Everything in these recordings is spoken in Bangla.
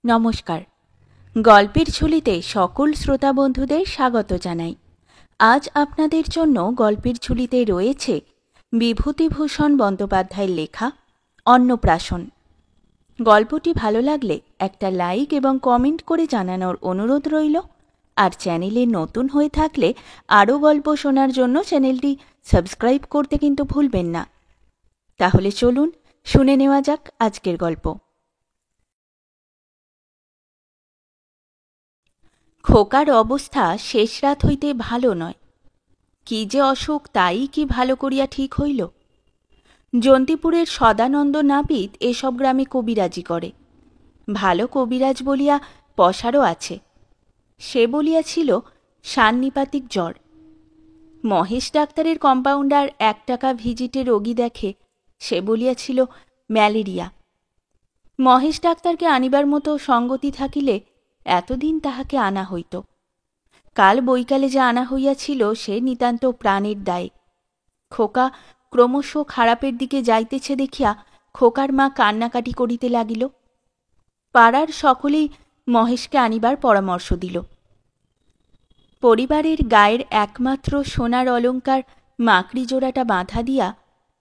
নমস্কার। গল্পের ঝুলিতে সকল শ্রোতা বন্ধুদের স্বাগত জানাই। আজ আপনাদের জন্য গল্পের ঝুলিতে রয়েছে বিভূতিভূষণ বন্দ্যোপাধ্যায়ের লেখা অন্নপ্রাশন। গল্পটি ভালো লাগলে একটা লাইক এবং কমেন্ট করে জানানোর অনুরোধ রইল। আর চ্যানেলে নতুন হয়ে থাকলে আরও গল্প শোনার জন্য চ্যানেলটি সাবস্ক্রাইব করতে কিন্তু ভুলবেন না। তাহলে চলুন শুনে নেওয়া যাক আজকের গল্প। খোকার অবস্থা শেষ রাত হইতে ভালো নয়। কি যে অসুখ তাই কি ভালো করিয়া ঠিক হইল। জন্তিপুরের সদানন্দ নাপিত এসব গ্রামে কবিরাজি করে। ভালো কবিরাজ বলিয়া পসারও আছে। সে বলিয়াছিল সান্নিপাতিক জ্বর। মহেশ ডাক্তারের কম্পাউন্ডার 1 টাকা ভিজিটে রোগী দেখে, সে বলিয়াছিল ম্যালেরিয়া। মহেশ ডাক্তারকে আনিবার মতো সঙ্গতি থাকিলে এতদিন তাহাকে আনা হইত। কাল বৈকালে যে আনা হইয়াছিল সে নিতান্ত প্রাণের দায়ে। খোকা ক্রমশ খারাপের দিকে যাইতেছে দেখিয়া খোকার মা কান্নাকাটি করিতে লাগিল। পাড়ার সকলেই মহেশকে আনিবার পরামর্শ দিল। পরিবারের গায়ের একমাত্র সোনার অলঙ্কার মাকড়ি জোড়াটা বাঁধা দিয়া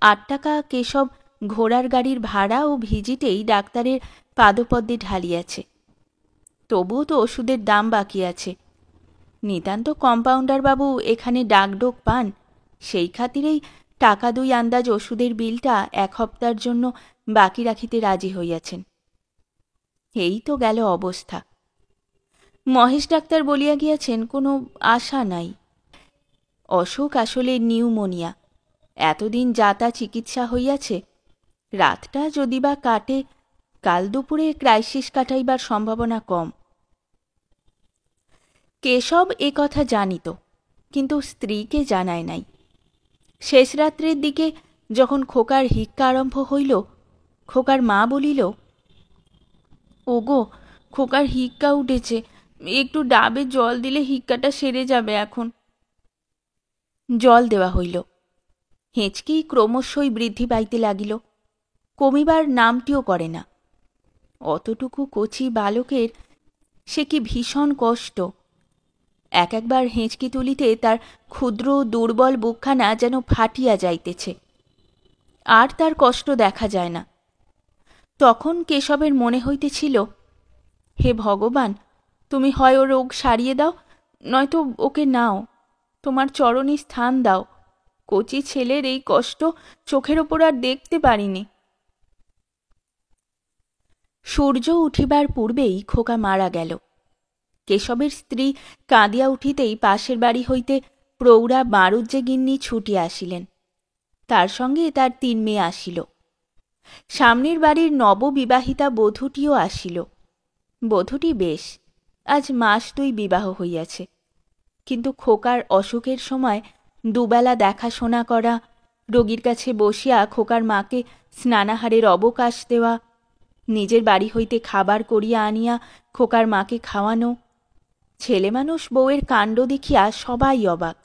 8 টাকা কেশব ঘোড়ার গাড়ির ভাড়া ও ভিজিটেই ডাক্তারের পাদপদ্মে ঢালিয়াছে। তবুও তো ওষুধের দাম বাকি আছে। নিতান্ত কম্পাউন্ডার বাবু এখানে ডাকডোক পান, সেই খাতিরেই টাকা 2 আন্দাজ ওষুধের বিলটা 1 হপ্তার জন্য বাকি রাখিতে রাজি হইয়াছেন। এই তো গেল অবস্থা। মহেশ ডাক্তার বলিয়া গিয়াছেন কোনো আশা নাই। অসুখ আসলে নিউমোনিয়া। এতদিন যাতা চিকিৎসা হইয়াছে, রাতটা যদি বা কাটে, কাল দুপুরে ক্রাইসিস কাটাইবার সম্ভাবনা কম। কেশব এ কথা জানিত, কিন্তু স্ত্রীকে জানায় নাই। শেষ রাত্রের দিকে যখন খোকার হিক্কা আরম্ভ হইল, খোকার মা বলিল, ওগো, খোকার হিক্কা উঠেছে, একটু ডাবে জল দিলে হিক্কাটা সেরে যাবে এখন। জল দেওয়া হইল। হেঁচকি ক্রমশই বৃদ্ধি পাইতে লাগিল, কমিবার নামটিও করে না। অতটুকু কচি বালকের সে কি ভীষণ কষ্ট। একবার হেঁচকি তুলিতে তার ক্ষুদ্র দুর্বল বুকখানা যেন ফাটিয়া যাইতেছে। আর তার কষ্ট দেখা যায় না। তখন কেশবের মনে হইতেছিল, হে ভগবান, তুমি হয় ও রোগ সারিয়ে দাও, নয়তো ওকে নাও, তোমার চরণে স্থান দাও। কচি ছেলের এই কষ্ট চোখের ওপর আর দেখতে পারিনি। সূর্য উঠিবার পূর্বেই খোকা মারা গেল। কেশবের স্ত্রী কাঁদিয়া উঠিতেই পাশের বাড়ি হইতে প্রৌঢ়া বারুজ্জে গিন্নি ছুটিয়া আসিলেন। তার সঙ্গে তার 3 মেয়ে আসিল। সামনের বাড়ির নববিবাহিতা বধূটিও আসিল। বধূটি বেশ, আজ মাস 2 বিবাহ হইয়াছে। কিন্তু খোকার অসুখের সময় দুবেলা দেখাশোনা করা, রোগীর কাছে বসিয়া খোকার মাকে স্নানাহারের অবকাশ দেওয়া, নিজের বাড়ি হইতে খাবার করিয়া আনিয়া খোকার মাকে খাওয়ানো, ছেলেমানুষ বউয়ের কাণ্ড দেখিয়া সবাই অবাক।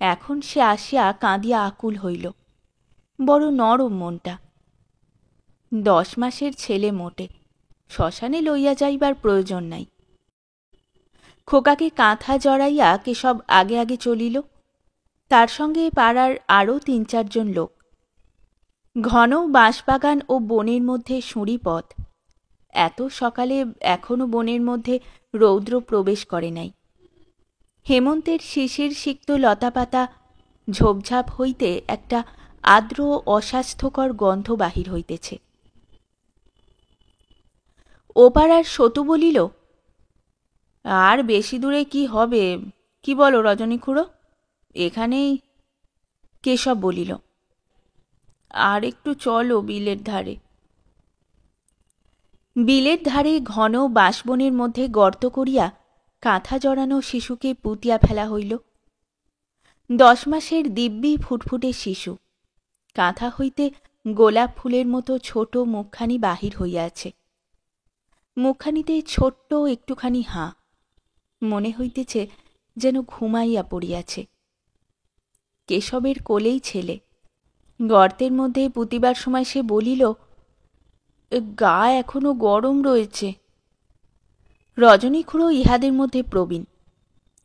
এখন সে আসিয়া কাঁদিয়া আকুল হইল। বড় নরম মনটা। 10 মাসের ছেলে মোটে, শ্মশানে লইয়া যাইবার প্রয়োজন নাই। খোকাকে কাঁথা জড়াইয়া কেশব আগে আগে চলিল। তার সঙ্গে পাড়ার আরও 3-4 জন লোক। ঘন বাঁশবাগান ও বনের মধ্যে সুঁড়ি পথ। এত সকালে এখনো বনের মধ্যে রৌদ্র প্রবেশ করে নাই। হেমন্তের শিশির সিক্ত লতাপাতা ঝোপঝাপ হইতে একটা আর্দ্র অস্বাস্থ্যকর গন্ধ বাহির হইতেছে। ও পাড়ার সতু বলিল, আর বেশি দূরে কি হবে, কি বলো রজনী খুড়ো, এখানেই। কেশব বলিল, আর একটু চলো বিলের ধারে। বিলের ধারে ঘন বাঁশবনের মধ্যে গর্ত করিয়া কাঁথা জড়ানো শিশুকে পুঁতিয়া ফেলা হইল। 10 মাসের দিব্যি ফুটফুটে শিশু, কাঁথা হইতে গোলাপ ফুলের মতো ছোট মুখখানি বাহির হইয়াছে। মুখখানিতে ছোট্ট একটুখানি হাঁ, মনে হইতেছে যেন ঘুমাইয়া পড়িয়াছে। কেশবের কোলেই ছেলে। গর্তের মধ্যে পুঁতিবার সময় সে বলিল, গা এখনো গরম রয়েছে। রজনী খুড়ো ইহাদের মধ্যে প্রবীণ।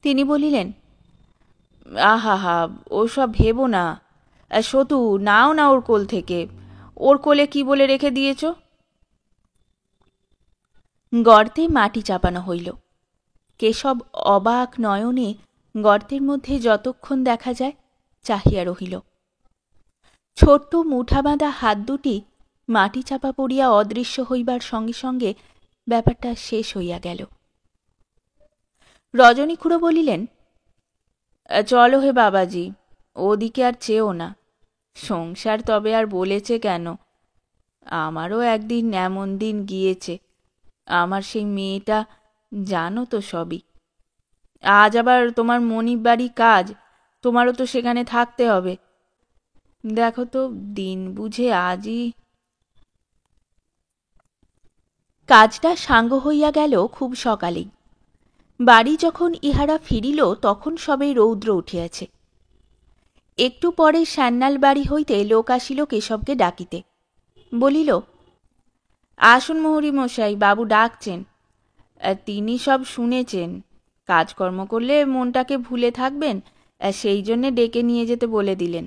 তিনি বলিলেন, আহা হা, ওসব ভেবো না। সতু, নাও না ওর কোল থেকে। ওর কোলে কি বলে রেখে দিয়েছ? গর্তে মাটি চাপানো হইল। কেশব অবাক নয়নে গর্তের মধ্যে যতক্ষণ দেখা যায় চাহিয়া রহিল। ছোট্ট মুঠা বাঁধা হাত দুটি মাটি চাপা পড়িয়া অদৃশ্য হইবার সঙ্গে সঙ্গে ব্যাপারটা শেষ হইয়া গেল। রজনী খুড়ো বলিলেন, চলো হে বাবাজি, ওদিকে আর চেও না। সংসার তবে আর বলেছে কেন? আমারও একদিন এমন দিন গিয়েছে। আমার সেই মেয়েটা, জানো তো সবই। আজ আবার তোমার মনিব বাড়ি কাজ, তোমারও তো সেখানে থাকতে হবে। দেখো তো, দিন বুঝে আজই। কাজটা সাঙ্গ হইয়া গেল খুব সকালেই। বাড়ি যখন ইহারা ফিরিল তখন সবে রৌদ্র উঠিয়াছে। একটু পরে শ্যান্নাল বাড়ি হইতে লোক আসিল কেশবকে ডাকিতে। বলিল, আসুন মোহরি মশাই, বাবু ডাকছেন। তিনি সব শুনেছেন। কাজকর্ম করলে মনটাকে ভুলে থাকবেন, সেই জন্যে ডেকে নিয়ে যেতে বলে দিলেন।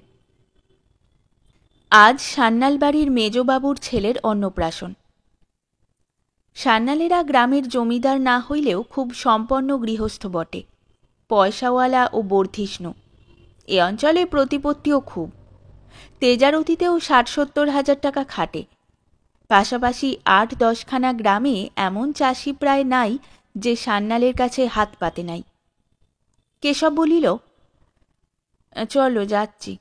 আজ সান্যাল বাড়ির মেজবাবুর ছেলের অন্নপ্রাশন। সান্যালেরা গ্রামের জমিদার না হইলেও খুব সম্পন্ন গৃহস্থ বটে, পয়সাওয়ালা ও বর্ধিষ্ণু। এ অঞ্চলে প্রতিপত্তিও খুব। তেজারতিতেও ৬০-৭০ হাজার টাকা খাটে। পাশাপাশি ৮-১০খানা গ্রামে এমন চাষি প্রায় নাই যে সান্যালের কাছে হাত পাতে নাই। কেশব বলিল, চলো যাচ্ছি।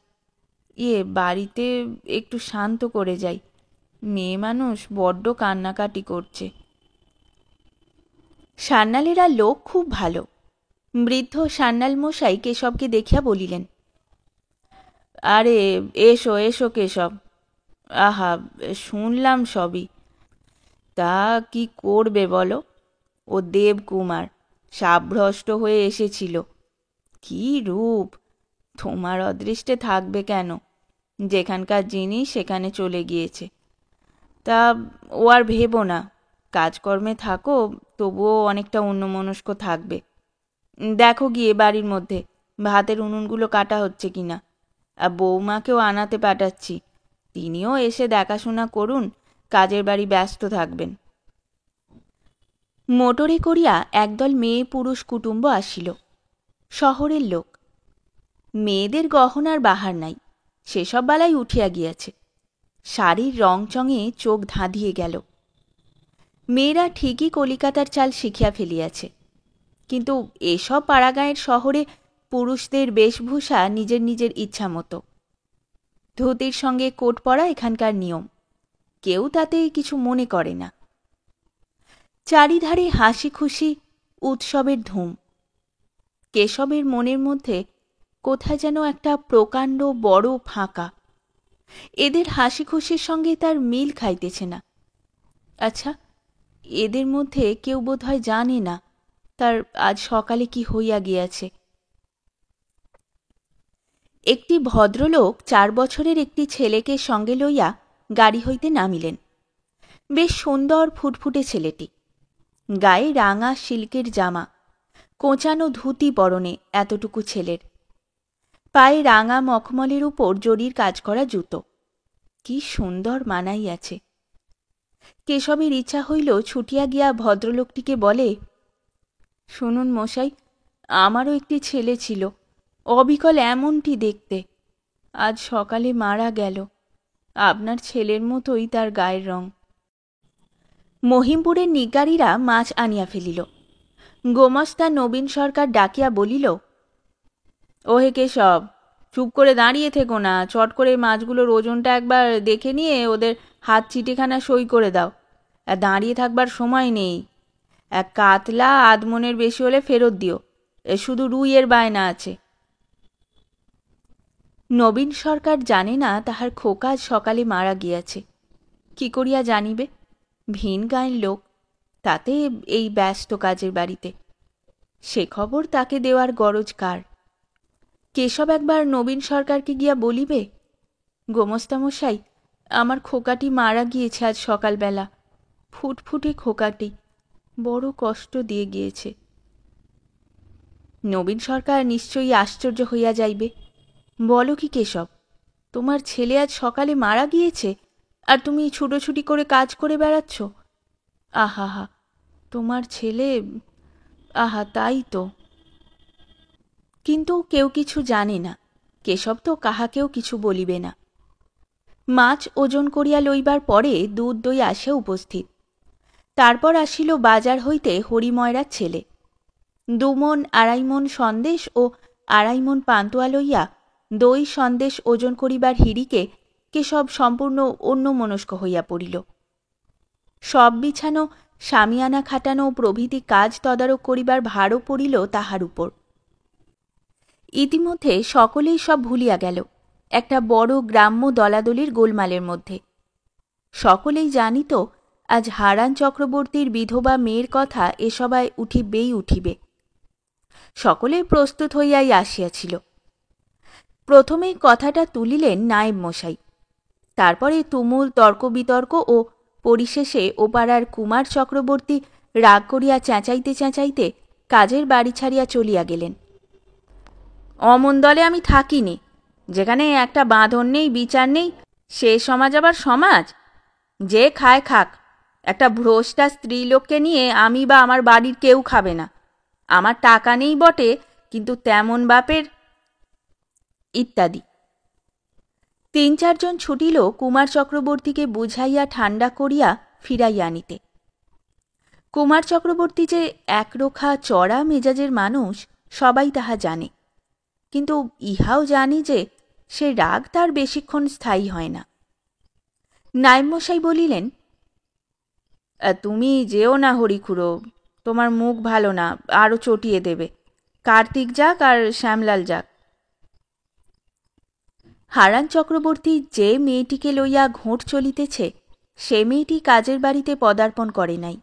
বাড়িতে একটু শান্ত করে যাই। মেয়ে মানুষ বড্ড কান্নাকাটি করছে। সান্যালেরা লোক খুব ভালো। বৃদ্ধ সান্যাল মশাই কেশবকে দেখিয়া বলিলেন, আরে এসো এসো কেশব। আহা, শুনলাম সবই। তা কি করবে বলো? ও দেবকুমার সাভ্রষ্ট হয়ে এসেছিল। কি রূপ! তোমার অদৃষ্টে থাকবে কেন? যেখানকার জিনিস সেখানে চলে গিয়েছে। তা ও আর ভেবো না, কাজকর্মে থাকো, তবুও অনেকটা অন্যমনস্ক থাকবে। দেখো গিয়ে বাড়ির মধ্যে ভাতের উনুনগুলো কাটা হচ্ছে কিনা। আর বৌমাকেও আনাতে পাঠাচ্ছি, তিনিও এসে দেখাশোনা করুন, কাজের বাড়ি ব্যস্ত থাকবেন। মোটরে করিয়া একদল মেয়ে পুরুষ কুটুম্ব আসিল। শহরের লোক। মেয়েদের গহনার বাহার নাই, সেসব বালাই উঠিয়া গিয়াছে। শাড়ির রংচঙে চোখ ধাঁধিয়ে গেল। মেয়েরা ঠিকই কলিকাতার চাল শিখিয়া ফেলিয়াছে, কিন্তু এসব পাড়াগাঁয়ের শহরে পুরুষদের বেশভূষা নিজের নিজের ইচ্ছা মতো। ধুতির সঙ্গে কোট পরা এখানকার নিয়ম, কেউ তাতে কিছু মনে করে না। চারিধারে হাসি খুশি উৎসবের ধুম। কেশবের মনের মধ্যে কোথায় যেন একটা প্রকাণ্ড বড় ফাঁকা। এদের হাসি খুশির সঙ্গে তার মিল খাইতেছে না। আচ্ছা, এদের মধ্যে কেউ বোধহয় জানে না তার আজ সকালে কি হইয়া গিয়াছে। একটি ভদ্রলোক ৪ বছরের একটি ছেলেকে সঙ্গে লইয়া গাড়ি হইতে নামিলেন। বেশ সুন্দর ফুটফুটে ছেলেটি। গায়ে রাঙা সিল্কের জামা, কোঁচানো ধুতি পরনে এতটুকু ছেলের। পায়ে রাঙা মখমলের উপর জরির কাজ করা জুতো। কি সুন্দর মানাইয়াছে। কেশবের ইচ্ছা হইল ছুটিয়া গিয়া ভদ্রলোকটিকে বলে, শুনুন মশাই, আমারও একটি ছেলে ছিল, অবিকল এমনটি দেখতে। আজ সকালে মারা গেল। আপনার ছেলের মতোই তার গায়ের রং। মহিমপুরের নিগারীরা মাছ আনিয়া ফেলিল। গোমস্তা নবীন সরকার ডাকিয়া বলিল, ওহে কেশব, চুপ করে দাঁড়িয়ে থেকো না, চট করে মাছগুলোর ওজনটা একবার দেখে নিয়ে ওদের হাত চিঠিখানা সই করে দাও। আর দাঁড়িয়ে থাকবার সময় নেই। এক কাতলা আধমনের বেশি হলে ফেরত দিও, শুধু রুইয়ের বায়না আছে। নবীন সরকার জানে না তাহার খোকা সকালে মারা গিয়াছে। কি করিয়া জানিবে? ভিন গাঁয়ের লোক, তাতে এই ব্যস্ত কাজের বাড়িতে। সে খবর তাকে দেওয়ার গরজ কার? কেশব একবার নবীন সরকারকে গিয়া বলিবে, গোমস্তামশাই, আমার খোকাটি মারা গিয়েছে আজ সকালবেলা। ফুটফুটে খোকাটি, বড় কষ্ট দিয়ে গিয়েছে। নবীন সরকার নিশ্চয়ই আশ্চর্য হইয়া যাইবে। বলো কি কেশব, তোমার ছেলে আজ সকালে মারা গিয়েছে, আর তুমি ছুটোছুটি করে কাজ করে বেড়াচ্ছ? আহা হা, তোমার ছেলে, আহা তাই তো। কিন্তু কেউ কিছু জানে না, কেশব তো কাহাকেও কিছু বলিবে না। মাছ ওজন করিয়া লইবার পরে দুধ দই আসে উপস্থিত। তারপর আসিল বাজার হইতে হরিময়রার ছেলে। 2 মণ 2.5 মণ সন্দেশ ও 2.5 মণ পান্তুয়া লইয়া দই সন্দেশ ওজন করিবার হিড়িকে কেশব সম্পূর্ণ অন্যমনস্ক হইয়া পড়িল। সব বিছানো, সামিয়ানা খাটানো প্রভৃতি কাজ তদারক করিবার ভারও পড়িল তাহার উপর। ইতিমধ্যে সকলেই সব ভুলিয়া গেল একটা বড় গ্রাম্য দলাদলির গোলমালের মধ্যে। সকলেই জানিত আজ হারান চক্রবর্তীর বিধবা মেয়ের কথা এ সভায় উঠিবেই উঠিবে। সকলে প্রস্তুত হইয়াই আসিয়াছিল। প্রথমেই কথাটা তুলিলেন নায়েব মশাই, তারপরে তুমুল তর্ক বিতর্ক ও পরিশেষে ওপাড়ার কুমার চক্রবর্তী রাগ করিয়া চেঁচাইতে চেঁচাইতে কাজের বাড়ি ছাড়িয়া চলিয়া গেলেন। অমন দলে আমি থাকিনি, যেখানে একটা বাঁধন নেই, বিচার নেই, সে সমাজ আবার সমাজ? যে খায় খাক, একটা ভ্রষ্টা স্ত্রীলোককে নিয়ে আমি বা আমার বাড়ির কেউ খাবে না। আমার টাকা নেই বটে, কিন্তু তেমন বাপের, ইত্যাদি। 3-4 জন ছুটিল কুমার চক্রবর্তীকে বুঝাইয়া ঠান্ডা করিয়া ফিরাইয়া আনিতে। কুমার চক্রবর্তী যে একরোখা চড়া মেজাজের মানুষ সবাই তাহা জানে, কিন্তু ইহাও জানি যে সে রাগ তার বেশিক্ষণ স্থায়ী হয় না। নায়েব মশাই বলিলেন, তুমি যেও না হরিখুড়ো, তোমার মুখ ভালো না, আরও চটিয়ে দেবে। কার্তিক যাক আর শ্যামলাল যাক। হারান চক্রবর্তী যে মেয়েটিকে লইয়া ঘোঁট চলিতেছে, সে মেয়েটি কাজের বাড়িতে পদার্পণ করে নাই।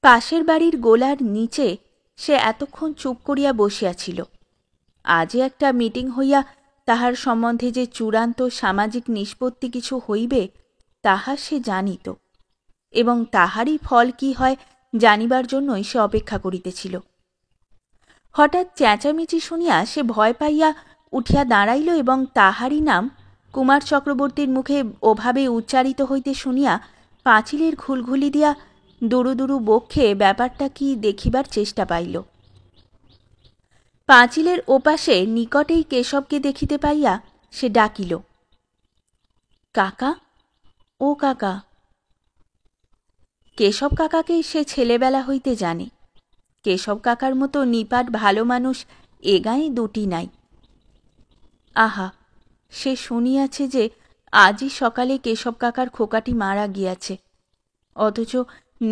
পাশের বাড়ির গোলার নিচে সে এতক্ষণ চুপ করিয়া বসিয়াছিল। আজই একটা মিটিং হইয়া তাহার সম্বন্ধে যে চূড়ান্ত সামাজিক নিষ্পত্তি কিছু হইবে তাহা সে জানিত, এবং তাহারই ফল কি হয় জানিবার জন্যই সে অপেক্ষা করিতেছিল। হঠাৎ চেঁচামেচি শুনিয়া সে ভয় পাইয়া উঠিয়া দাঁড়াইল, এবং তাহারই নাম কুমার চক্রবর্তীর মুখে ওভাবে উচ্চারিত হইতে শুনিয়া পাঁচিলের ঘুলঘুলি দিয়া দুরু দুরু বক্ষে ব্যাপারটা কি দেখিবার চেষ্টা পাইল। পাঁচিলের ওপাশে নিকটেই কেশবকে দেখিতে পাইয়া সে ডাকিল, কাকা, ও কাকা। কেশব কাকাকে সে ছেলেবেলা হইতে জানে। কেশব কাকার মতো নিপাট ভালো মানুষ এ গাঁয়ে 2টি নাই। আহা, সে শুনিয়াছে যে আজই সকালে কেশব কাকার খোকাটি মারা গিয়াছে, অথচ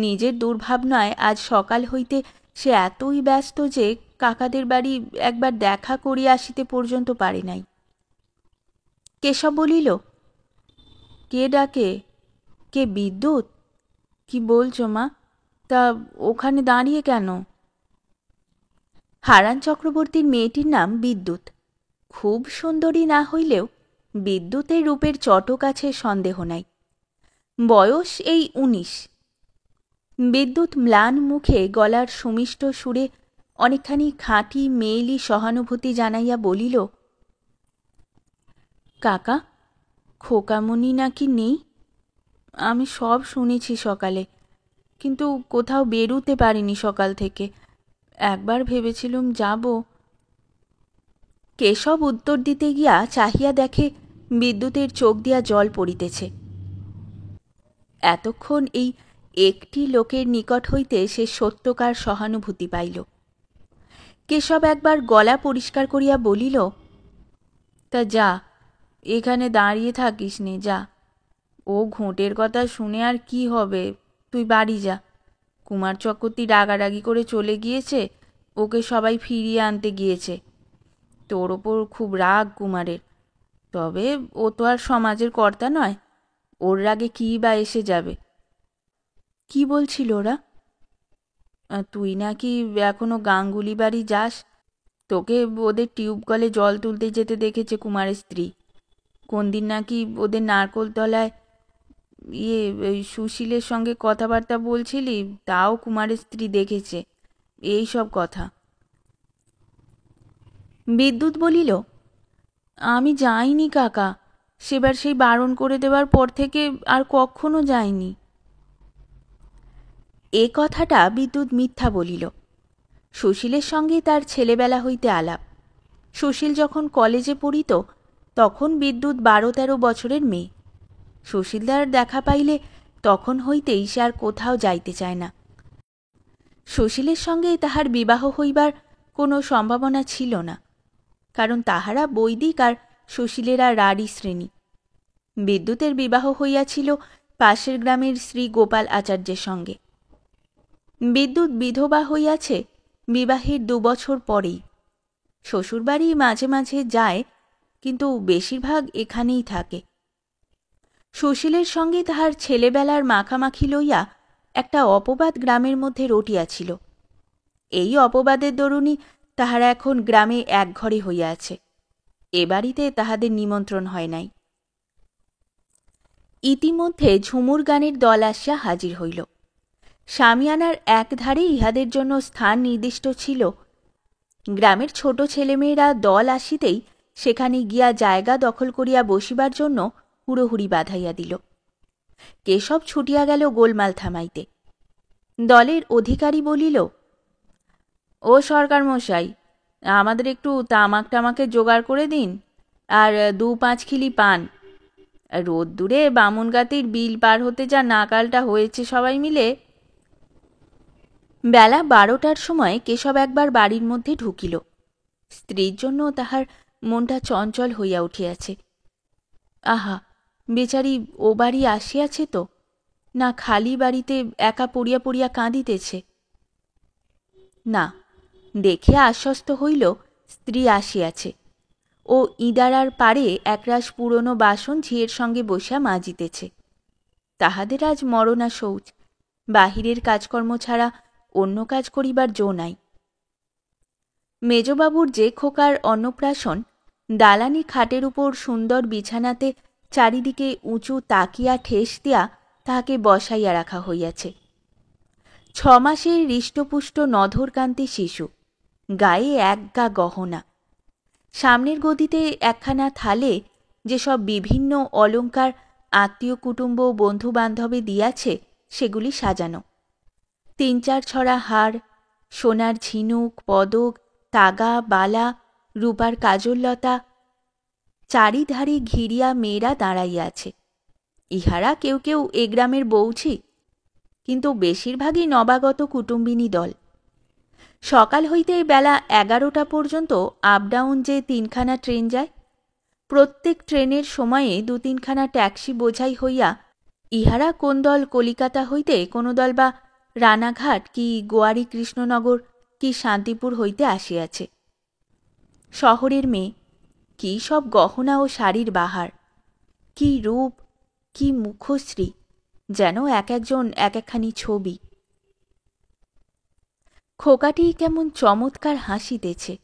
নিজের দুর্ভাবনায় আজ সকাল হইতে সে এতই ব্যস্ত যে কাকাদের বাড়ি একবার দেখা করিয়া আসিতে পর্যন্ত পারে নাই। কেশব বলিল, কে ডাকে? কে, বিদ্যুৎ? কি বলছো মা? তা ওখানে দাঁড়িয়ে কেন? হারান চক্রবর্তীর মেয়েটির নাম বিদ্যুৎ। খুব সুন্দরী না হইলেও বিদ্যুতের রূপের চটক আছে সন্দেহ নাই। বয়স এই 19। বিদ্যুৎ ম্লান মুখে গলার সুমিষ্ট সুরে অনেকখানি খাঁটি মেয়েলি সহানুভূতি জানাইয়া বলিল, কাকা, খোকামণি নাকি নেই? আমি সব শুনেছি সকালে, কিন্তু কোথাও বেরুতে পারিনি সকাল থেকে। একবার ভেবেছিলুম যাব। কেশব উত্তর দিতে গিয়া চাহিয়া দেখে বিদ্যুতের চোখ দিয়া জল পড়িতেছে। এতক্ষণ এই একটি লোকের নিকট হইতে সে সত্যকার সহানুভূতি পাইল। কেশব একবার গলা পরিষ্কার করিয়া বলিল, তা যা, এখানে দাঁড়িয়ে থাকিস নে, যা। ও ঘোঁটের কথা শুনে আর কি হবে, তুই বাড়ি যা। কুমার চক্রবর্তী রাগারাগি করে চলে গিয়েছে, ওকে সবাই ফিরিয়ে আনতে গিয়েছে। তোর ওপর খুব রাগ কুমারের, তবে ও তো আর সমাজের কর্তা নয়, ওর রাগে কী বা এসে যাবে। কি বলছিল ওরা? তুই নাকি এখনো গাঙ্গুলি বাড়ি যাস, তোকে ওদের টিউব কলে জল তুলতে যেতে দেখেছে কুমারের স্ত্রী। কোন দিন নাকি ওদের নারকোল তলায়, ওই সুশীলের সঙ্গে কথাবার্তা বলছিলি, তাও কুমারের স্ত্রী দেখেছে, এই সব কথা। বিদ্যুৎ বলিল, আমি যাইনি কাকা, সেবার সেই বারণ করে দেওয়ার পর থেকে আর কখনো যাইনি। এ কথাটা বিদ্যুৎ মিথ্যা বলিল। সুশীলের সঙ্গে তার ছেলেবেলা হইতে আলাপ। সুশীল যখন কলেজে পড়িত তখন বিদ্যুৎ 12-13 বছরের মেয়ে। সুশীলদার দেখা পাইলে তখন হইতেই সে আর কোথাও যাইতে চায় না। সুশীলের সঙ্গে তাহার বিবাহ হইবার কোনো সম্ভাবনা ছিল না, কারণ তাহারা বৈদিক আর সুশীলেরা রাঢ়ী শ্রেণী। বিদ্যুতের বিবাহ হইয়াছিল পাশের গ্রামের শ্রী গোপাল আচার্যের সঙ্গে। বিদ্যুৎ বিধবা হইয়াছে বিবাহের 2 বছর পরেই। শ্বশুরবাড়ি মাঝে মাঝে যায়, কিন্তু বেশিরভাগ এখানেই থাকে। সুশীলের সঙ্গে তাহার ছেলেবেলার মাখামাখি লইয়া একটা অপবাদ গ্রামের মধ্যে রটিয়াছিল। এই অপবাদের দরুনই তাহারা এখন গ্রামে একঘরে হইয়াছে। এ বাড়িতে তাহাদের নিমন্ত্রণ হয় নাই। ইতিমধ্যে ঝুমুর গানের দল আসিয়া হাজির হইল। শামিয়ানার একধারে ইহাদের জন্য স্থান নির্দিষ্ট ছিল। গ্রামের ছোট ছেলেমেয়েরা দল আসিতেই সেখানে গিয়া জায়গা দখল করিয়া বসিবার জন্য হুড়োহুড়ি বাঁধাইয়া দিল। কেশব ছুটিয়া গেল গোলমাল থামাইতে। দলের অধিকারী বলিল, ও সরকার মশাই, আমাদের একটু তামাক টামাকের জোগাড় করে দিন, আর 2-5 খিলি পান। রোদ্দুরে বামুনগাতির বিল পার হতে যা নাকালটা হয়েছে সবাই মিলে। বেলা 12টার সময় কেশব একবার বাড়ির মধ্যে ঢুকিল। স্ত্রীর জন্য তাহার মনটা চঞ্চল হইয়া উঠিয়াছে। আহা, বেচারি ও বাড়ি আসিয়াছে তো, না খালি বাড়িতে একা পড়িয়া পড়িয়া কাঁদিতেছে? না, দেখে আশ্বস্ত হইল স্ত্রী আসিয়াছে। ও ইদারার পারে একরাশ পুরনো বাসন ঝিয়ের সঙ্গে বসিয়া মাজিতেছে। তাহাদের আজ মরণা শৌচ, বাহিরের কাজকর্ম ছাড়া অন্য কাজ করিবার জো নাই। মেজবাবুর যে খোকার অন্নপ্রাশন, দালানি খাটের উপর সুন্দর বিছানাতে চারিদিকে উঁচু তাকিয়া ঠেস দিয়া তাহাকে বসাইয়া রাখা হইয়াছে। 6 মাসের হৃষ্টপুষ্ট নধরকান্তি শিশু, গায়ে 1 গা গহনা। সামনের গদিতে একখানা থালে যেসব বিভিন্ন অলঙ্কার আত্মীয় কুটুম্ব বন্ধু বান্ধবে দিয়াছে সেগুলি সাজানো। 3-4 ছড়া হার, সোনার ঝিনুক, পদক, তাগা, বালা, রূপার কাজললতা। চারিধারে ঘিরিয়া মেয়েরা দাঁড়াইয়া আছে। ইহারা কেউ কেউ এ গ্রামের বউঝি, কিন্তু বেশিরভাগই নবাগত কুটুম্বিনী দল। সকাল হইতে বেলা 11টা পর্যন্ত আপ ডাউন যে 3খানা ট্রেন যায়, প্রত্যেক ট্রেনের সময়ে 2-3খানা ট্যাক্সি বোঝাই হইয়া ইহারা কোন দল কলিকাতা হইতে, কোন দল বা রানাঘাট কি গোয়ারি কৃষ্ণনগর কি শান্তিপুর হইতে আসিয়াছে। শহরের মেয়ে, কি সব গহনা ও শাড়ির বাহার, কি রূপ, কি মুখশ্রী, যেন এক একজন এক একখানি ছবি। খোকাটি কেমন চমৎকার হাসিতেছে,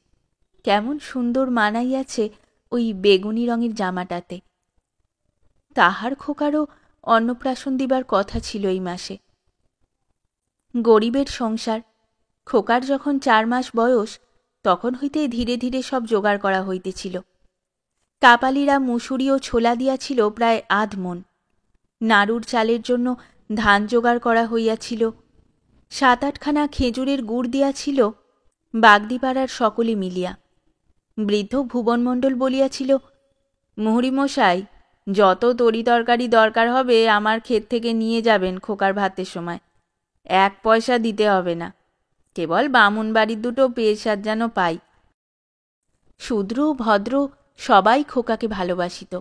কেমন সুন্দর মানাইয়াছে ওই বেগুনি রঙের জামাটাতে। তাহার খোকারও অন্নপ্রাশন দিবার কথা ছিল এই মাসে। গরিবের সংসার। খোকার যখন 4 মাস বয়স, তখন হইতে ধীরে ধীরে সব জোগাড় করা হইতেছিল। কাপালিরা মুসুরি ও ছোলা দিয়াছিল প্রায় 8 মণ। নাড়ুর চালের জন্য ধান জোগাড় করা হইয়াছিল। 7-8খানা খেজুরের গুড় দিয়াছিল বাগদিপাড়ার সকলে মিলিয়া। বৃদ্ধ ভুবনমণ্ডল বলিয়াছিল, মুহুরিমশাই, যত তরি তরকারি দরকার হবে আমার ক্ষেত থেকে নিয়ে যাবেন খোকার ভাতের সময়। 1 পয়সা দিতে হবে না, কেবল বামুন বাড়ির 2টো পেশাদ যেন পাই। শূদ্র ভদ্র সবাই খোকাকে ভালোবাসিত।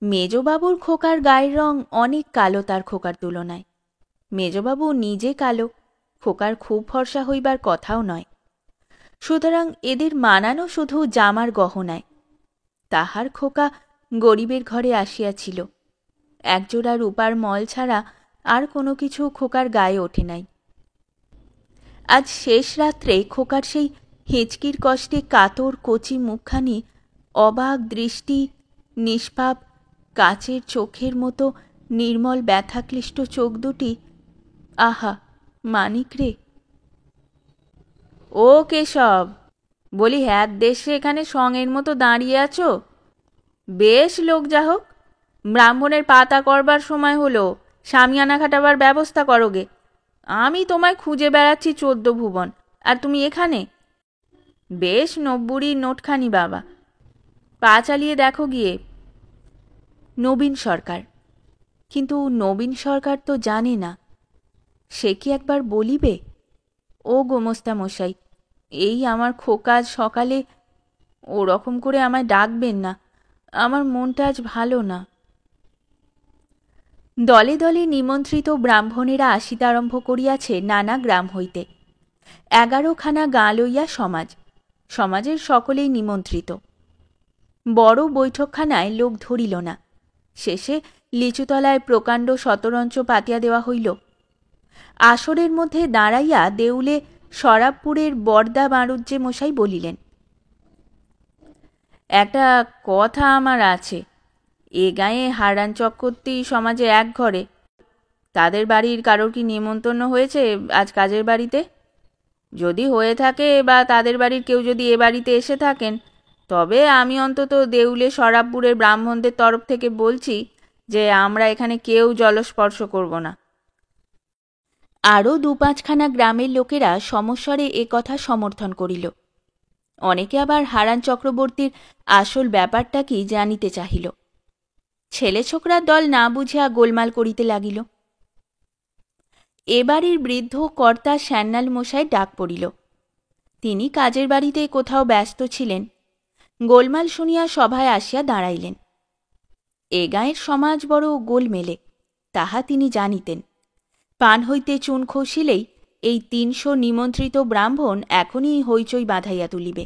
মেজবাবুর খোকার গায়ের রং অনেক কালো তার খোকার তুলনায়। মেজবাবু নিজে কালো, খোকার খুব ফর্সা হইবার কথাও নয়। সুতরাং এদের মানানো শুধু জামার গহনায়। তাহার খোকা গরিবের ঘরে আসিয়াছিল। একজোড়া রূপার মল ছাড়া আর কোনো কিছু খোকার গায়ে ওঠে নাই। আজ শেষ রাত্রে খোকার সেই হেঁচকির কষ্টে কাতর কচি মুখখানি অবাক দৃষ্টি, নিষ্পাপ, কাচের চোখের মতো নির্মল ব্যথাক্লিষ্ট চোখ দুটি, আহা মানিক রে! ও কেশব, বলি হ্যাঁ দেশে এখানে সঙের মতো দাঁড়িয়ে আছো? বেশ লোক যা হোক, ব্রাহ্মণের পাতা করবার সময় হলো, সামিয়ানা খাটাবার ব্যবস্থা করোগে। আমি তোমায় খুঁজে বেড়াচ্ছি 14 ভুবন, আর তুমি এখানে? বেশ নব্বুরির নোটখানি বাবা, পা চালিয়ে দেখো গিয়ে। নবীন সরকার, কিন্তু নবীন সরকার তো জানে না। সে কি একবার বলিবে, ও গোমস্তা মশাই, এই আমার খোকা সকালে ওরকম করে আমায় ডাকবেন না, আমার মনটা আজ ভালো না। দলে দলে নিমন্ত্রিত ব্রাহ্মণেরা আসিতে আরম্ভ করিয়াছে নানা গ্রাম হইতে। 11খানা গাঁ লইয়া সমাজ, সমাজের সকলেই নিমন্ত্রিত। বড় বৈঠকখানায় লোক ধরিল না। শেষে লিচুতলায় প্রকাণ্ড শতরঞ্চ পাতিয়া দেওয়া হইল। আসরের মধ্যে দাঁড়াইয়া দেউলে শরাবপুরের বরদা বাঁড়ুজ্জে মশাই বলিলেন, একটা কথা আমার আছে। এ গাঁয়ে হারান চক্রবর্তী সমাজে এক ঘরে, তাদের বাড়ির কারোর কি নিমন্ত্রণ হয়েছে আজ কাজের বাড়িতে? যদি হয়ে থাকে বা তাদের বাড়ির কেউ যদি এ বাড়িতে এসে থাকেন, তবে আমি অন্তত দেউলে শরাবপুরের ব্রাহ্মণদের তরফ থেকে বলছি যে আমরা এখানে কেউ জলস্পর্শ করব না। আরও 2-5খানা গ্রামের লোকেরা সমস্বরে এ কথা সমর্থন করিল। অনেকে আবার হারান চক্রবর্তীর আসল ব্যাপারটা কি জানিতে চাহিল। ছেলে ছোকরার দল না বুঝিয়া গোলমাল করিতে লাগিল। এবাড়ির বৃদ্ধ কর্তা শ্যান্নাল মশাই ডাক পড়িল। তিনি কাজের বাড়িতে কোথাও ব্যস্ত ছিলেন। গোলমাল শুনিয়া সভায় আসিয়া দাঁড়াইলেন। এ গাঁয়ের সমাজ বড় গোলমেলে, তাহা তিনি জানিতেন। পান হইতে চুন খসিলেই এই 300 নিমন্ত্রিত ব্রাহ্মণ এখনই হইচই বাঁধাইয়া তুলিবে।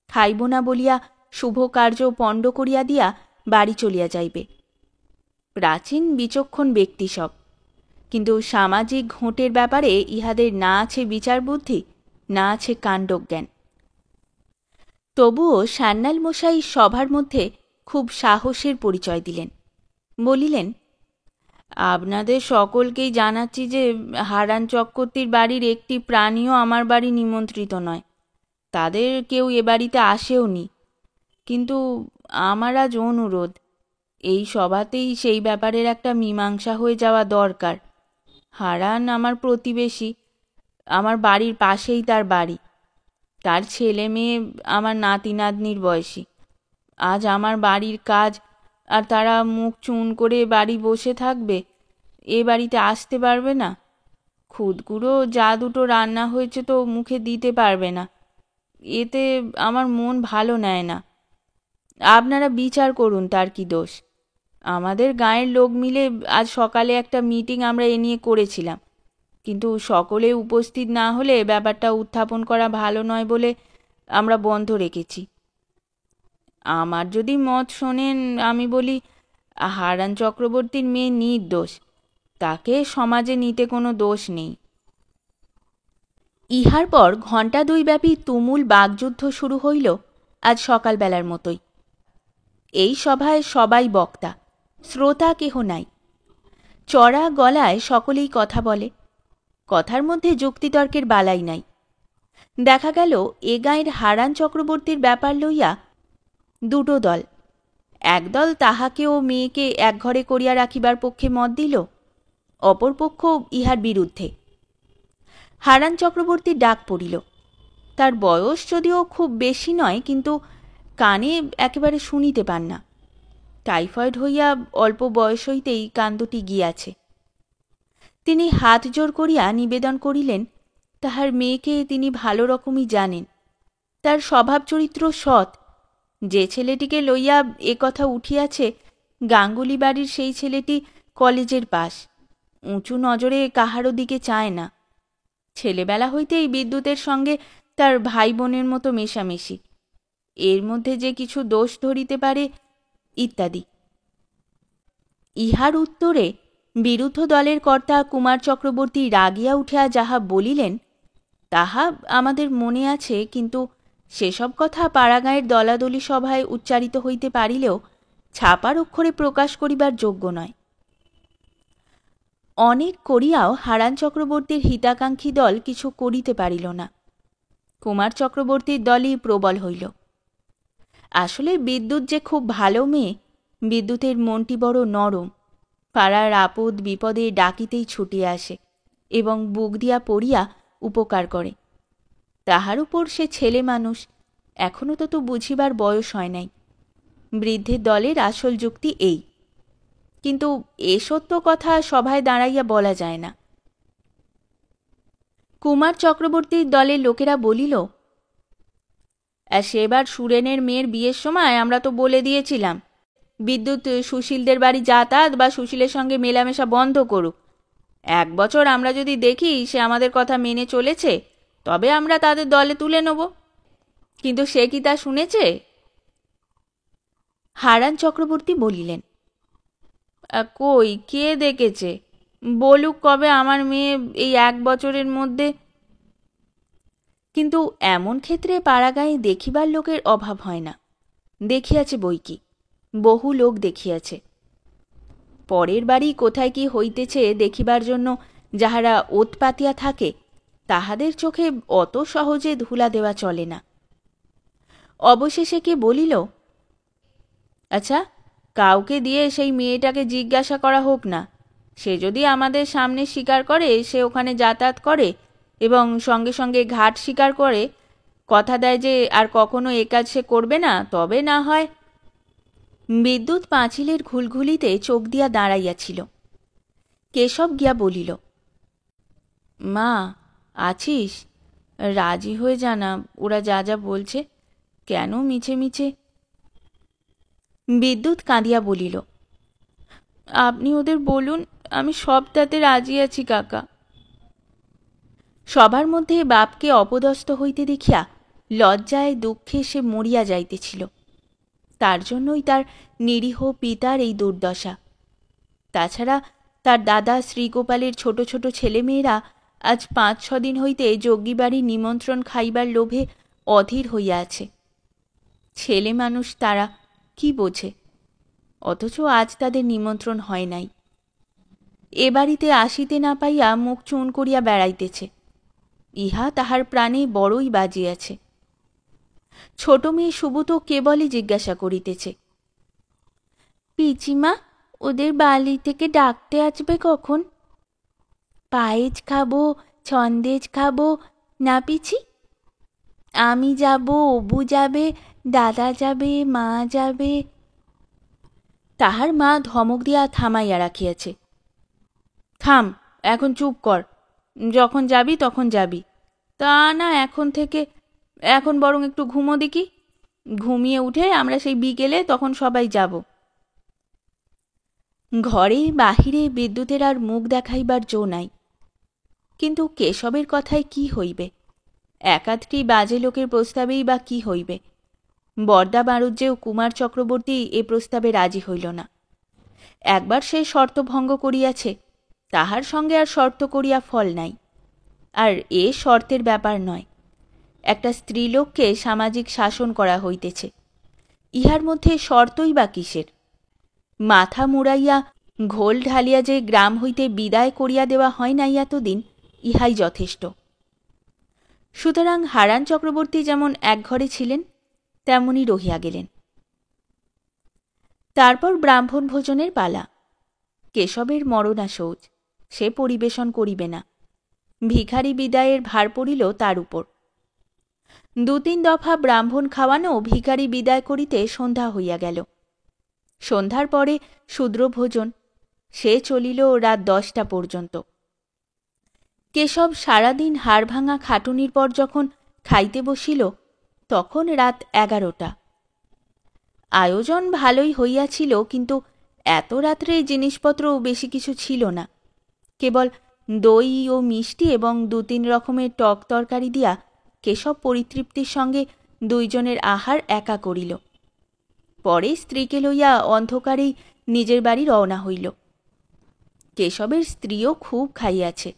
খাইব না বলিয়া শুভ কার্য পণ্ড করিয়া দিয়া বাড়ি চলিয়া যাইবে। প্রাচীন বিচক্ষণ ব্যক্তি সব, কিন্তু সামাজিক ঘোঁটের ব্যাপারে ইহাদের না আছে বিচার বুদ্ধি, না আছে কাণ্ডজ্ঞান। তবুও সান্যাল মশাই সভার মধ্যে খুব সাহসের পরিচয় দিলেন। বলিলেন, আপনাদের সকলকেই জানাচ্ছি যে হারান চক্রবর্তীর বাড়ির একটি প্রাণীও আমার বাড়ি নিমন্ত্রিত নয়। তাদের কেউ এ বাড়িতে আসেও নি। কিন্তু আমার আজ অনুরোধ, এই সভাতেই সেই ব্যাপারের একটা মীমাংসা হয়ে যাওয়া দরকার। হারান আমার প্রতিবেশী, আমার বাড়ির পাশেই তার বাড়ি। তার ছেলে মেয়ে আমার নাতি নাতনির বয়সী। আজ আমার বাড়ির কাজ, আর তারা মুখ চুন করে বাড়ি বসে থাকবে, এ বাড়িতে আসতে পারবে না। খুদগুঁড়ো যা দুটো রান্না হয়েছে তো মুখে দিতে পারবে না। এতে আমার মন ভালো নেয় না। আপনারা বিচার করুন তার কি দোষ। আমাদের গাঁয়ের লোক মিলে আজ সকালে একটা মিটিং আমরা এ নিয়ে করেছিলাম, কিন্তু সকলে উপস্থিত না হলে ব্যাপারটা উত্থাপন করা ভালো নয় বলে আমরা বন্ধ রেখেছি। আমার যদি মত শোনেন, আমি বলি হারান চক্রবর্তীর মেয়ে নির্দোষ, তাকে সমাজে নিতে কোনো দোষ নেই। ইহার পর ঘণ্টা 2 ব্যাপী তুমুল বাগযুদ্ধ শুরু হইল আজ সকালবেলার মতোই। এই সভায় সবাই বক্তা, শ্রোতা কেহ নাই। চড়া গলায় সকলেই কথা বলে, কথার মধ্যে যুক্তিতর্কের বালাই নাই। দেখা গেল এ গাঁয়ের হারান চক্রবর্তীর ব্যাপার লইয়া 2টো দল। একদল তাহাকে ও মেয়েকে একঘরে করিয়া রাখিবার পক্ষে মত দিল, অপর পক্ষ ইহার বিরুদ্ধে। হারান চক্রবর্তীর ডাক পড়িল। তার বয়স যদিও খুব বেশি নয়, কিন্তু কানে একেবারে শুনিতে পান না। টাইফয়েড হইয়া অল্প বয়স হইতেই কান দুটি গিয়াছে। তিনি হাত জোর করিয়া নিবেদন করিলেন, তাহার মেয়েকে তিনি ভালো রকমই জানেন। তার স্বভাব চরিত্র সৎ। যে ছেলেটিকে লইয়া এ কথা উঠিয়াছে, গাঙ্গুলি বাড়ির সেই ছেলেটি কলেজের পাস, উঁচু নজরে কাহারও দিকে চায় না। ছেলেবেলা হইতেই বিদ্যুতের সঙ্গে তার ভাই বোনের মতো মেশামেশি। এর মধ্যে যে কিছু দোষ ধরিতে পারে ইত্যাদি। ইহার উত্তরে বিরুদ্ধ দলের কর্তা কুমার চক্রবর্তী রাগিয়া উঠিয়া যাহা বলিলেন, তাহা আমাদের মনে আছে, কিন্তু সেসব কথা পাড়াগাঁয়ের দলাদলি সভায় উচ্চারিত হইতে পারিলেও ছাপার অক্ষরে প্রকাশ করিবার যোগ্য নয়। অনেক করিয়াও হারান চক্রবর্তীর হিতাকাঙ্ক্ষী দল কিছু করিতে পারিল না। কুমার চক্রবর্তীর দলই প্রবল হইল। আসলে বিদ্যুৎ যে খুব ভালো মেয়ে, বিদ্যুতের মনটি বড় নরম, পাড়ার আপদ বিপদে ডাকিতেই ছুটিয়া আসে এবং বুক দিয়া পড়িয়া উপকার করে। তাহার উপর সে ছেলে মানুষ, এখনও তো বুঝিবার বয়স হয় নাই। বৃদ্ধের দলের আসল যুক্তি এই, কিন্তু এ সত্য কথা সভায় দাঁড়াইয়া বলা যায় না। কুমার চক্রবর্তীর দলের লোকেরা বলিল, সেবার সুরেনের মেয়ের বিয়ের সময় আমরা তো বলে দিয়েছিলাম বিদ্যুৎ সুশীলদের বাড়ি যাতায়াত বা সুশীলের সঙ্গে মেলামেশা বন্ধ করুক। 1 বছর আমরা যদি দেখি সে আমাদের কথা মেনে চলেছে, তবে আমরা তাদের দলে তুলে নেব। কিন্তু সে কি তা শুনেছে? হারান চক্রবর্তী বলিলেন, কই, কে দেখেছে? বলুক কবে আমার মেয়ে এই 1 বছরের মধ্যে। কিন্তু এমন ক্ষেত্রে পাড়াগাঁয়ে দেখিবার লোকের অভাব হয় না। দেখিয়াছে বই কি, বহু লোক দেখিয়াছে। পরের বাড়ি কোথায় কি হইতেছে দেখিবার জন্য যাহারা ওত পাতিয়া থাকে, তাহাদের চোখে অত সহজে ধুলা দেওয়া চলে না। অবশেষে কে বলিল, আচ্ছা, কাউকে দিয়ে সেই মেয়েটাকে জিজ্ঞাসা করা হোক না। সে যদি আমাদের সামনে স্বীকার করে সে ওখানে যাতায়াত করে এবং সঙ্গে সঙ্গে ঘাট স্বীকার করে, কথা দেয় যে আর কখনো এ কাজ সে করবে না, তবে না হয়। বিদ্যুৎ পাঁচিলের ঘুলঘুলিতে চোখ দিয়া দাঁড়াইয়াছিল। কেশব গিয়া বলিল, মা আছিস? রাজি হয়ে জানা, ওরা যা যা বলছে। কেন মিছে মিছে? বিদ্যুৎ কাঁদিয়া বলিল, আপনি ওদের বলুন, আমি সবটাতে রাজি আছি কাকা। সবার মধ্যে বাপকে অপদস্থ হইতে দেখিয়া লজ্জায় দুঃখে সে মরিয়া যাইতেছিল। তার জন্যই তার নিরীহ পিতার এই দুর্দশা। তাছাড়া তার দাদা শ্রীগোপালের ছোট ছোট ছেলেমেয়েরা আজ 5-6 দিন হইতে যজ্ঞিবাড়ির নিমন্ত্রণ খাইবার লোভে অধীর হইয়া আছে। ছেলে মানুষ তারা, কি বোঝে? অথচ আজ তাদের নিমন্ত্রণ হয় নাই। এ বাড়িতে আসিতে না পাইয়া মুখ চুন করিয়া বেড়াইতেছে। ইহা তাহার প্রাণে বড়ই বাজিয়াছে। ছোট মেয়ে সুবুতো কেবলই জিজ্ঞাসা করিতেছে, পিচিমা ওদের বালি থেকে ডাকতে আসবে কখন? পায়েস খাবো, ছন্দেজ খাবো না পিছি? আমি যাব, অবু যাবে, দাদা যাবে, মা যাবে। তাহার মা ধমক দিয়া থামাইয়া রাখিয়াছে। থাম, এখন চুপ কর। যখন যাবি তখন যাবি। তা না এখন থেকে, এখন বরং একটু ঘুমো দেখি। ঘুমিয়ে উঠে আমরা সেই বিকেলে তখন সবাই যাব। ঘরে বাহিরে বিদ্যুতের আর মুখ দেখাইবার জো নাই। কিন্তু কেশবের কথায় কি হইবে? 1-8টি বাজে লোকের প্রস্তাবেই বা কি হইবে? বরদা বাড়ুজ্যেও কুমার চক্রবর্তী এ প্রস্তাবে রাজি হইল না। একবার সে শর্ত ভঙ্গ করিয়াছে, তাহার সঙ্গে আর শর্ত করিয়া ফল নাই। আর এ শর্তের ব্যাপার নয়। একটা স্ত্রীলোককে সামাজিক শাসন করা হইতেছে, ইহার মধ্যে শর্তই বা কিসের? মাথা মুড়াইয়া ঘোল ঢালিয়া যে গ্রাম হইতে বিদায় করিয়া দেওয়া হয় নাই এতদিন, ইহাই যথেষ্ট। সুতরাং হারান চক্রবর্তী যেমন এক ঘরে ছিলেন, তেমনি রহিয়া গেলেন। তারপর ব্রাহ্মণ ভোজনের পালা। কেশবের মরণা শৌচ, সে পরিবেশন করিবে না। ভিখারি বিদায়ের ভার পড়িল তার উপর। 2-3 দফা ব্রাহ্মণ খাওয়ানো ভিখারি বিদায় করিতে সন্ধ্যা হইয়া গেল। সন্ধ্যার পরে শূদ্র ভোজন, সে চলিল রাত 10টা পর্যন্ত। কেশব সারাদিন হাড়ভাঙা খাটুনির পর যখন খাইতে বসিল, তখন রাত 11টা। আয়োজন ভালোই হইয়াছিল, কিন্তু এত রাত্রে জিনিসপত্র বেশি কিছু ছিল না। কেবল দই ও মিষ্টি এবং 2-3 রকমের টক তরকারি দিয়া কেশব পরিতৃপ্তির সঙ্গে 2 জনের আহার একা করিল। পরে স্ত্রীকে লইয়া অন্ধকারেই নিজের বাড়ি রওনা হইল। কেশবের স্ত্রীও খুব খাইয়াছে।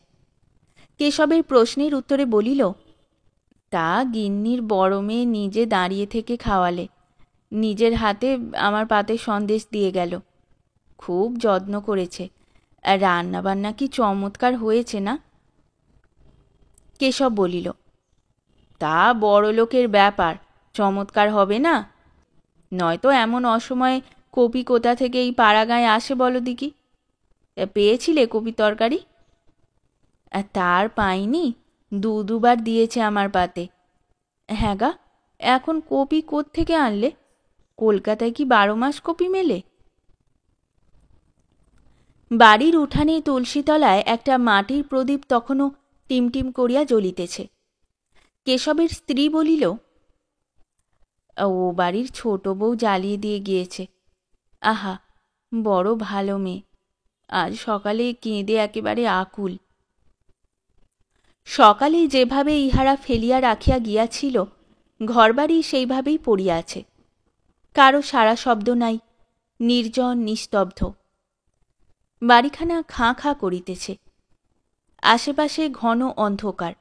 কেশবের প্রশ্নের উত্তরে বলিল, তা গিন্নির বড় মেয়ে নিজে দাঁড়িয়ে থেকে খাওয়ালে, নিজের হাতে আমার পাতে সন্দেশ দিয়ে গেল। খুব যত্ন করেছে। আর রান্নাবান্না কি চমৎকার হয়েছে না? কেশব বলিল, তা বড় লোকের ব্যাপার, চমৎকার হবে না? নয়তো এমন অসময়ে কপি কোথা থেকে এই পাড়াগাঁয়ে আসে বলো দিকি? পেয়েছিলে কপি তরকারি? তার পাইনি, দুবার দিয়েছে আমার পাতে। হ্যাঁ গা, এখন কপি কোত্থেকে আনলে? কলকাতায় কি 12 মাস কপি মেলে? বাড়ির উঠানে তুলসীতলায় একটা মাটির প্রদীপ তখনও টিমটিম করিয়া জ্বলিতেছে। কেশবের স্ত্রী বলিল, ও বাড়ির ছোট বউ জ্বালিয়ে দিয়ে গিয়েছে। আহা, বড় ভালো মেয়ে। আজ সকালে কেঁদে একেবারে আকুল। সকালে যেভাবে ইহারা ফেলিয়া রাখিয়া গিয়াছিল, ঘরবাড়ি সেইভাবেই পড়িয়া আছে। কারো সারা শব্দ নাই, নির্জন নিস্তব্ধ। বাড়িখানা খাঁ খাঁ করিতেছে। আশেপাশে ঘন অন্ধকার,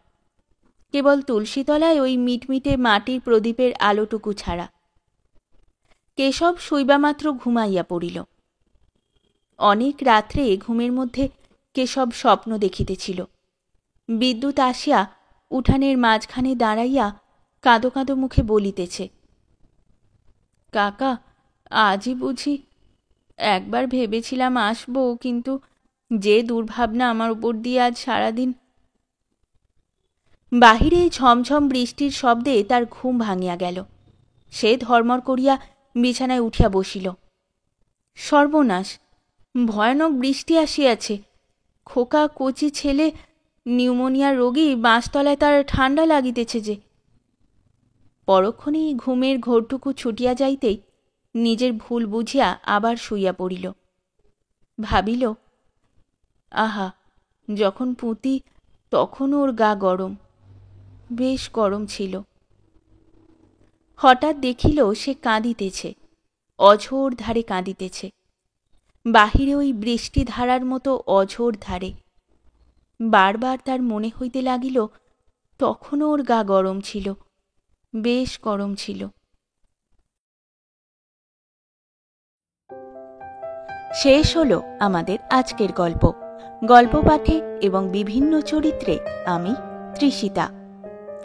কেবল তুলসীতলায় ওই মিটমিটে মাটির প্রদীপের আলোটুকু ছাড়া। কেশব শৈবামাত্র ঘুমাইয়া পড়িল। অনেক রাত্রে ঘুমের মধ্যে কেশব স্বপ্ন দেখিতেছিল। বিদ্যুৎ আসিয়া উঠানের মাঝখানে দাঁড়াইয়া কাঁদো কাঁদো মুখে বলিতেছে, কাকা, আজই বুঝি? একবার ভেবেছিলাম আসব, কিন্তু যে দুর্ভাবনা আমার উপর দিয়ে আজ সারাদিন। বাহিরে ঝমঝম বৃষ্টির শব্দে তার ঘুম ভাঙিয়া গেল। সে ধর্মর করিয়া বিছানায় উঠিয়া বসিল। সর্বনাশ, ভয়ানক বৃষ্টি আসিয়াছে। খোকা কচি ছেলে, নিউমোনিয়া রোগী, বাঁশতলায় তার ঠান্ডা লাগিতেছে যে। পরক্ষণেই ঘুমের ঘোরটুকু ছুটিয়া যাইতেই নিজের ভুল বুঝিয়া আবার শুইয়া পড়িল। ভাবিল, আহা, যখন পুঁতি তখন ওর গা গরম, বেশ গরম ছিল। হঠাৎ দেখিল সে কাঁদিতেছে, অঝোর ধারে কাঁদিতেছে। বাহিরে ওই বৃষ্টি ধারার মতো অঝোর ধারে। বারবার তার মনে হইতে লাগিল, তখনও ওর গা গরম ছিল, বেশ গরম ছিল। শেষ হলো আমাদের আজকের গল্প। গল্প পাঠে এবং বিভিন্ন চরিত্রে আমি তৃষিতা।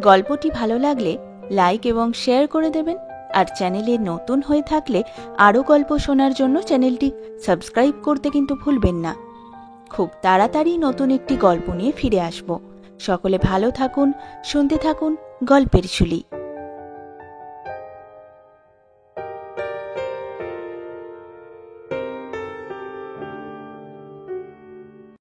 গল্পটি ভালো লাগলে লাইক এবং শেয়ার করে দেবেন। আর চ্যানেলে নতুন হয়ে থাকলে আরও গল্প শোনার জন্য চ্যানেলটি সাবস্ক্রাইব করতে কিন্তু ভুলবেন না। খুব তাড়াতাড়ি নতুন একটি গল্প নিয়ে ফিরে আসব। সকলে ভালো থাকুন, শুনতে থাকুন গল্পের ঝুলি।